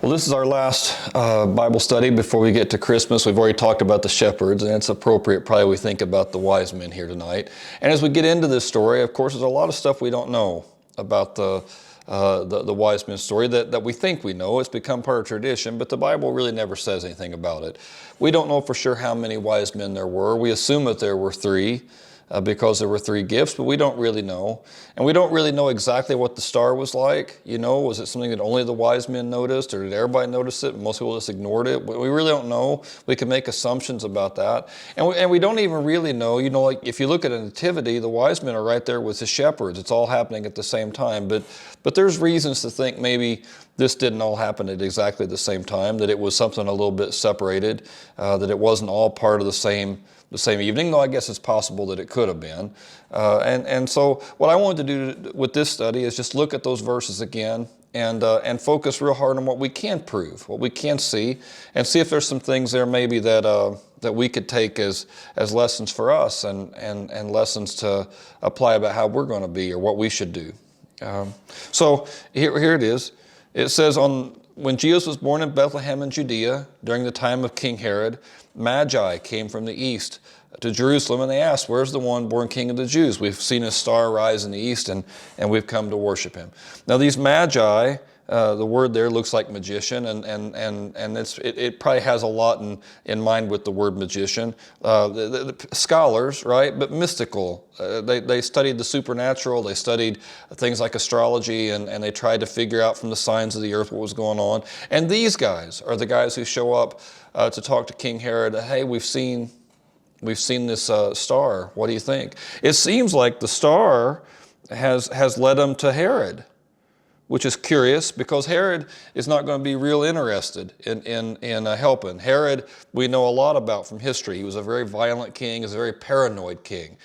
Well, this is our last Bible study before we get to Christmas. We've already talked about the shepherds, and it's appropriate probably we think about the wise men here tonight. And as we get into this story, of course, there's a lot of stuff we don't know about the wise men story that we think we know. It's become part of tradition, but the Bible really never says anything about it. We don't know for sure how many wise men there were. We assume that there were three. Because there were three gifts, but we don't really know. And we don't really know exactly what the star was like. You know, was it something that only the wise men noticed, or did everybody notice it? Most people just ignored it. We really don't know. We can make assumptions about that. And we don't even really know, you know, like if you look at a nativity, the wise men are right there with the shepherds. It's all happening at the same time. But there's reasons to think maybe this didn't all happen at exactly the same time, that it was something a little bit separated, that it wasn't all part of the same evening, though I guess it's possible that it could have been. And so what I wanted to do with this study is just look at those verses again and focus real hard on what we can prove, what we can see, and see if there's some things there maybe that we could take as lessons for us and lessons to apply about how we're going to be or what we should do. So here it is. It says, when Jesus was born in Bethlehem in Judea, during the time of King Herod, Magi came from the east to Jerusalem, and they asked, "Where's the one born King of the Jews? We've seen his star rise in the east, and we've come to worship him." Now these Magi, the word there looks like magician, and it probably has a lot in mind with the word magician. The scholars, right, but mystical. They studied the supernatural. They studied things like astrology, and they tried to figure out from the signs of the earth what was going on. And these guys are the guys who show up to talk to King Herod. Hey, we've seen this star. What do you think? It seems like the star has led them to Herod, which is curious because Herod is not going to be real interested in helping. Herod, we know a lot about from history. He was a very violent king. He was a very paranoid king.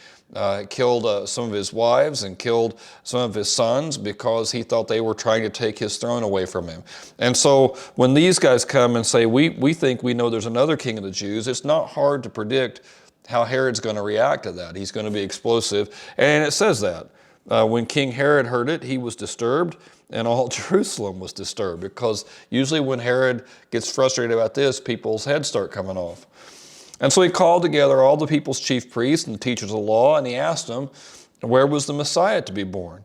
Killed some of his wives and killed some of his sons because he thought they were trying to take his throne away from him. And so when these guys come and say, we think we know there's another king of the Jews, it's not hard to predict how Herod's going to react to that. He's going to be explosive. And it says that. When King Herod heard it, he was disturbed, and all Jerusalem was disturbed, because usually when Herod gets frustrated about this, people's heads start coming off. And so he called together all the people's chief priests and the teachers of the law, and he asked them, where was the Messiah to be born?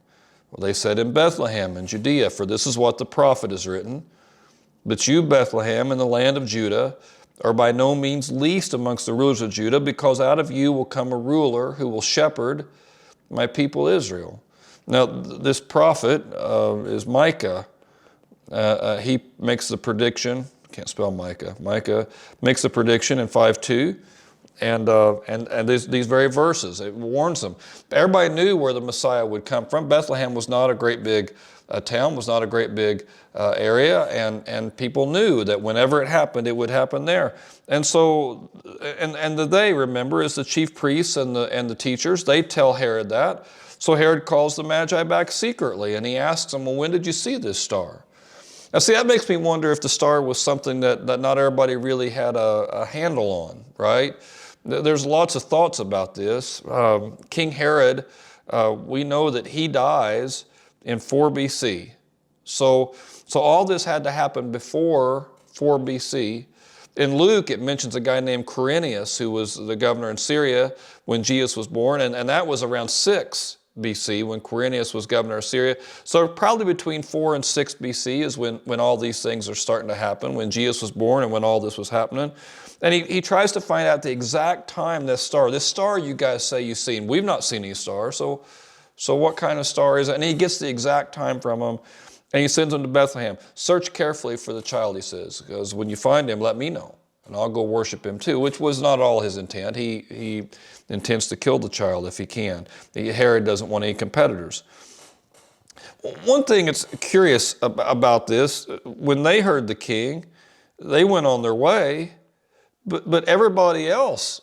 Well, they said, in Bethlehem in Judea, for this is what the prophet has written. But you, Bethlehem, in the land of Judah, are by no means least amongst the rulers of Judah, because out of you will come a ruler who will shepherd my people Israel. Now, this prophet is Micah. He makes the prediction. Can't spell Micah. Micah makes the prediction in 5:2, and these very verses. It warns them. Everybody knew where the Messiah would come from. Bethlehem was not a great big town, was not a great big area, and people knew that whenever it happened, it would happen there. And so, and they, remember, is the chief priests and the teachers. They tell Herod that. So Herod calls the Magi back secretly, and he asks them, well, when did you see this star? Now, see, that makes me wonder if the star was something that not everybody really had a handle on, right? There's lots of thoughts about this. King Herod, we know that he dies in 4 BC. So all this had to happen before 4 BC. In Luke, it mentions a guy named Quirinius, who was the governor in Syria when Jesus was born, and that was around 6 BC when Quirinius was governor of Syria. So probably between 4 and 6 BC is when all these things are starting to happen, when Jesus was born and when all this was happening. And he tries to find out the exact time this star you guys say you've seen. We've not seen any star, so what kind of star is it? And he gets the exact time from them, and he sends them to Bethlehem. Search carefully for the child, he says, because when you find him, let me know, and I'll go worship him too, which was not all his intent. He intends to kill the child if he can. Herod doesn't want any competitors. One thing that's curious about this, when they heard the king, they went on their way, but everybody else,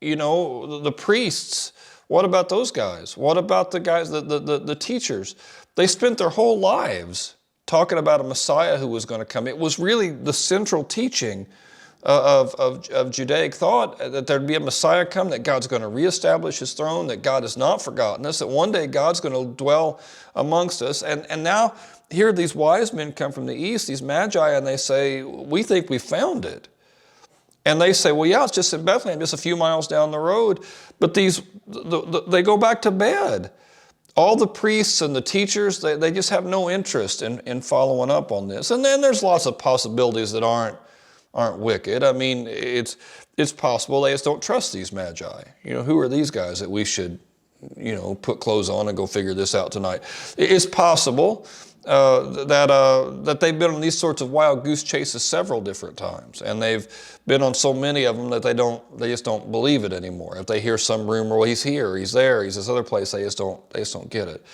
you know, the priests, what about those guys? What about the guys, the teachers? They spent their whole lives talking about a Messiah who was going to come. It was really the central teaching of Judaic thought, that there'd be a Messiah come, that God's going to reestablish his throne, that God has not forgotten us, that one day God's going to dwell amongst us. And now here these wise men come from the east, these magi, and they say, we think we found it. And they say, well, yeah, it's just in Bethlehem, just a few miles down the road. But they go back to bed. All the priests and the teachers, they just have no interest in following up on this. And then there's lots of possibilities that aren't wicked. I mean, it's possible they just don't trust these magi. Who are these guys that we should, put clothes on and go figure this out tonight? It's possible that they've been on these sorts of wild goose chases several different times, and they've been on so many of them that they just don't believe it anymore. If they hear some rumor, well, he's here, he's there, he's this other place, they just don't get it.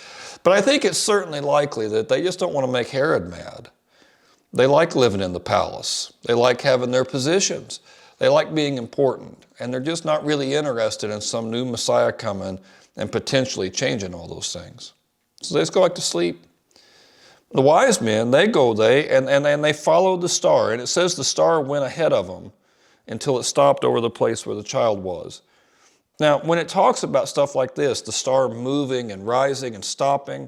But I think it's certainly likely that they just don't want to make Herod mad. They like living in the palace. They like having their positions. They like being important, and they're just not really interested in some new Messiah coming and potentially changing all those things. So they just go back to sleep. The wise men, they followed the star, and it says the star went ahead of them until it stopped over the place where the child was. Now, when it talks about stuff like this, the star moving and rising and stopping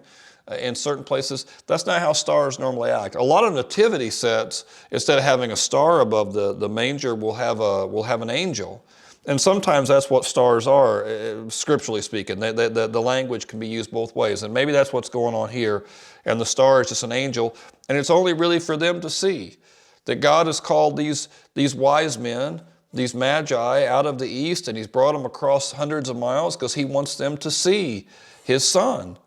in certain places, that's not how stars normally act. A lot of nativity sets, instead of having a star above the manger, will have an angel. And sometimes that's what stars are, scripturally speaking. The language can be used both ways. And maybe that's what's going on here. And the star is just an angel. And it's only really for them to see that God has called these wise men, these magi, out of the east, and he's brought them across hundreds of miles because he wants them to see his son.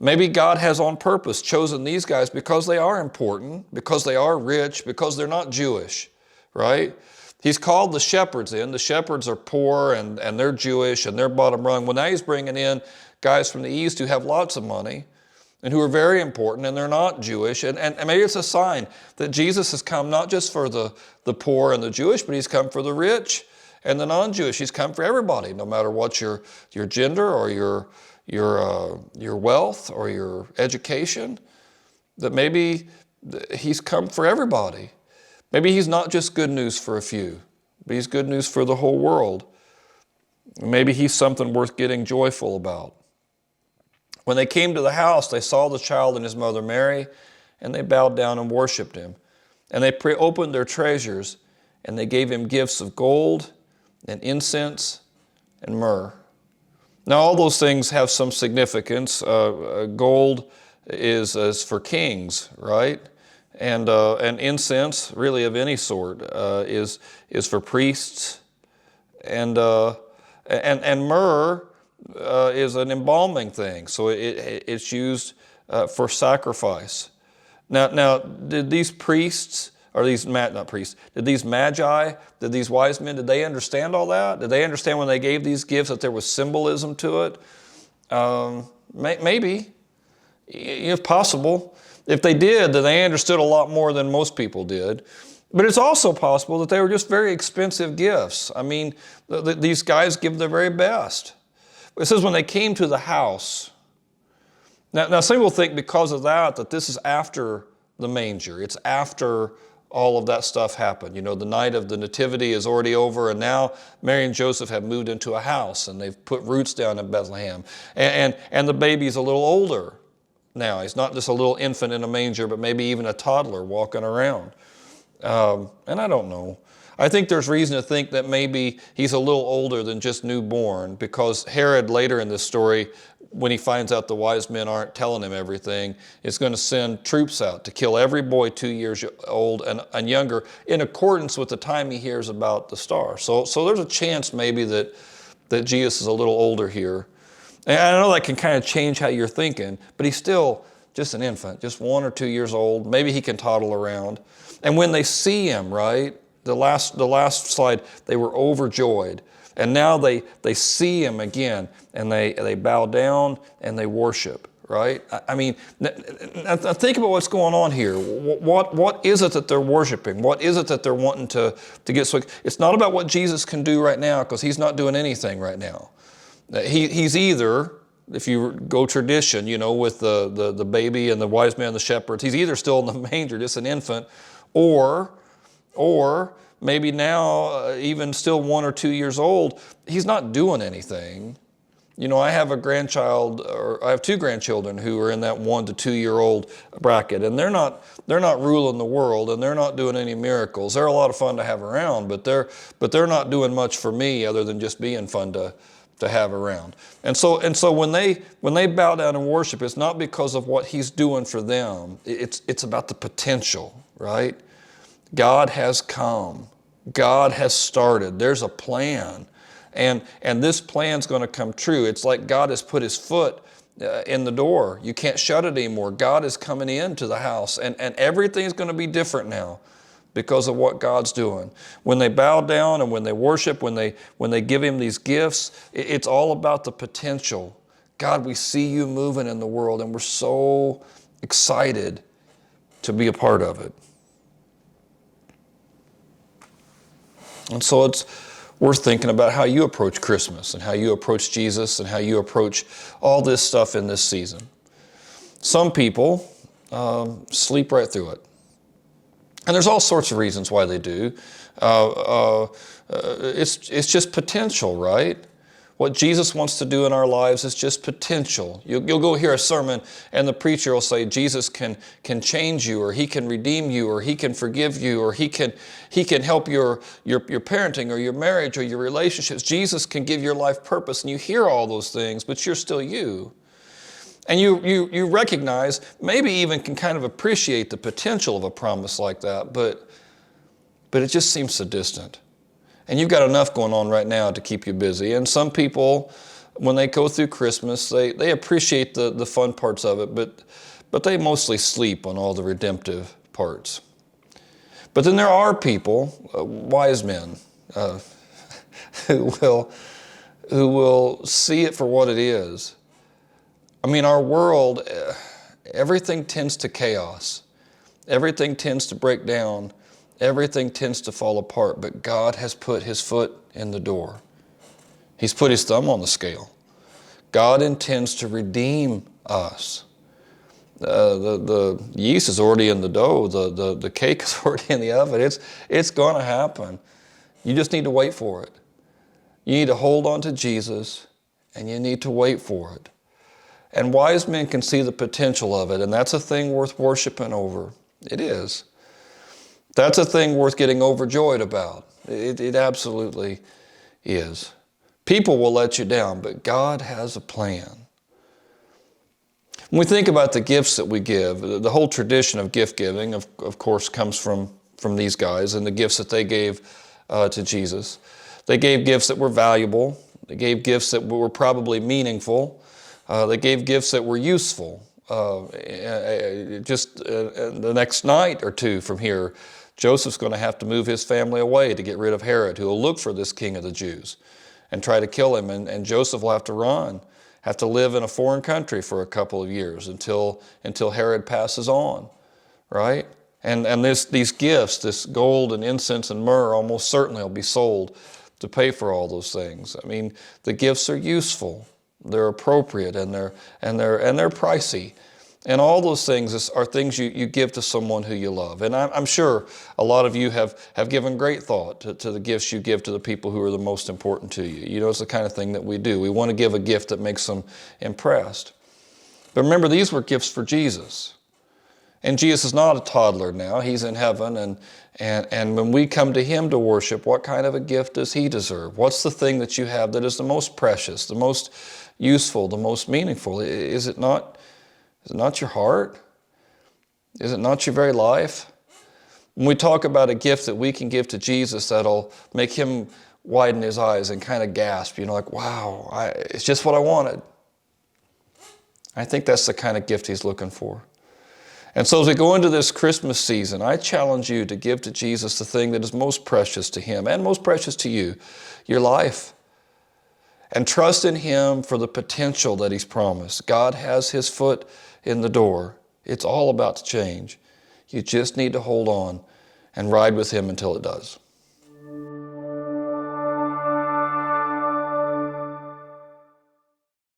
Maybe God has on purpose chosen these guys because they are important, because they are rich, because they're not Jewish, right? He's called the shepherds in. The shepherds are poor and they're Jewish and they're bottom rung. Well, now he's bringing in guys from the east who have lots of money and who are very important, and they're not Jewish. And maybe it's a sign that Jesus has come not just for the poor and the Jewish, but he's come for the rich and the non-Jewish. He's come for everybody, no matter what your gender or your wealth or your education, that maybe he's come for everybody. Maybe he's not just good news for a few, but he's good news for the whole world. Maybe he's something worth getting joyful about. When they came to the house, they saw the child and his mother Mary, and they bowed down and worshiped him. And they opened their treasures, and they gave him gifts of gold and incense and myrrh. Now, all those things have some significance. Gold is for kings, right? And incense, really of any sort, is for priests. And myrrh is an embalming thing, so it's used for sacrifice. Now, did these priests, or these not priests, did these magi, did these wise men, did they understand all that? Did they understand when they gave these gifts that there was symbolism to it? Maybe, if possible. If they did, then they understood a lot more than most people did. But it's also possible that they were just very expensive gifts. I mean, these guys give their very best. It says when they came to the house. Now some people think because of that this is after the manger. It's after all of that stuff happened. The night of the nativity is already over, and now Mary and Joseph have moved into a house, and they've put roots down in Bethlehem. And the baby's a little older now. He's not just a little infant in a manger, but maybe even a toddler walking around. And I don't know. I think there's reason to think that maybe he's a little older than just newborn, because Herod later in this story, when he finds out the wise men aren't telling him everything, is going to send troops out to kill every boy 2 years old and younger in accordance with the time he hears about the star. So there's a chance maybe that Jesus is a little older here. And I know that can kind of change how you're thinking, but he's still just an infant, just 1 or 2 years old. Maybe he can toddle around. And when they see him, right, the last slide, they were overjoyed. And now they see him again, and they bow down and they worship, right? I mean, think about what's going on here. What is it that they're worshiping? What is it that they're wanting to get? So it's not about what Jesus can do right now, because he's not doing anything right now. He's either, if you go tradition, with the baby and the wise men and the shepherds, he's either still in the manger, just an infant, or maybe now, even still 1 or 2 years old, he's not doing anything. You know, I have a grandchild, or I have two grandchildren who are in that 1 to 2 year old bracket, and they're not ruling the world, and they're not doing any miracles. They're a lot of fun to have around, but they're not doing much for me other than just being fun to have around. And so when they bow down and worship, it's not because of what he's doing for them. It's about the potential, right? God has come. God has started. There's a plan. And this plan's going to come true. It's like God has put his foot in the door. You can't shut it anymore. God is coming into the house, and everything's going to be different now because of what God's doing. When they bow down and when they worship, when they give him these gifts, it's all about the potential. God, we see you moving in the world, and we're so excited to be a part of it. And so it's worth thinking about how you approach Christmas and how you approach Jesus and how you approach all this stuff in this season. Some people sleep right through it. And there's all sorts of reasons why they do. It's just potential, right? What Jesus wants to do in our lives is just potential. You'll go hear a sermon and the preacher will say Jesus can change you, or he can redeem you, or he can forgive you, or he can help your parenting or your marriage or your relationships. Jesus can give your life purpose, and you hear all those things, but you're still you. And you recognize, maybe even can kind of appreciate the potential of a promise like that, but it just seems so distant. And you've got enough going on right now to keep you busy. And some people, when they go through Christmas, they appreciate the fun parts of it, but they mostly sleep on all the redemptive parts. But then there are people, wise men, who will see it for what it is. I mean, our world, everything tends to chaos. Everything tends to break down. Everything tends to fall apart, but God has put his foot in the door. He's put his thumb on the scale. God intends to redeem us. The yeast is already in the dough. The cake is already in the oven. It's going to happen. You just need to wait for it. You need to hold on to Jesus, and you need to wait for it. And wise men can see the potential of it, and that's a thing worth worshiping over. It is. That's a thing worth getting overjoyed about. It absolutely is. People will let you down, but God has a plan. When we think about the gifts that we give, the whole tradition of gift giving, of course, comes from these guys and the gifts that they gave to Jesus. They gave gifts that were valuable. They gave gifts that were probably meaningful. They gave gifts that were useful. Just the next night or two from here, Joseph's going to have to move his family away to get rid of Herod, who will look for this king of the Jews and try to kill him. And Joseph will have to run, have to live in a foreign country for a couple of years until Herod passes on, right? And these gifts, this gold and incense and myrrh, almost certainly will be sold to pay for all those things. I mean, the gifts are useful, they're appropriate, and they're pricey. And all those things are things you give to someone who you love. And I'm sure a lot of you have given great thought to the gifts you give to the people who are the most important to you. You know, it's the kind of thing that we do. We want to give a gift that makes them impressed. But remember, these were gifts for Jesus. And Jesus is not a toddler now. He's in heaven. And when we come to him to worship, what kind of a gift does he deserve? What's the thing that you have that is the most precious, the most useful, the most meaningful? Is it not your heart? Is it not your very life? When we talk about a gift that we can give to Jesus that'll make him widen his eyes and kind of gasp, like, wow, it's just what I wanted. I think that's the kind of gift he's looking for. And so as we go into this Christmas season, I challenge you to give to Jesus the thing that is most precious to him and most precious to you, your life. And trust in him for the potential that he's promised. God has his foot in the door. It's all about to change. You just need to hold on and ride with him until it does.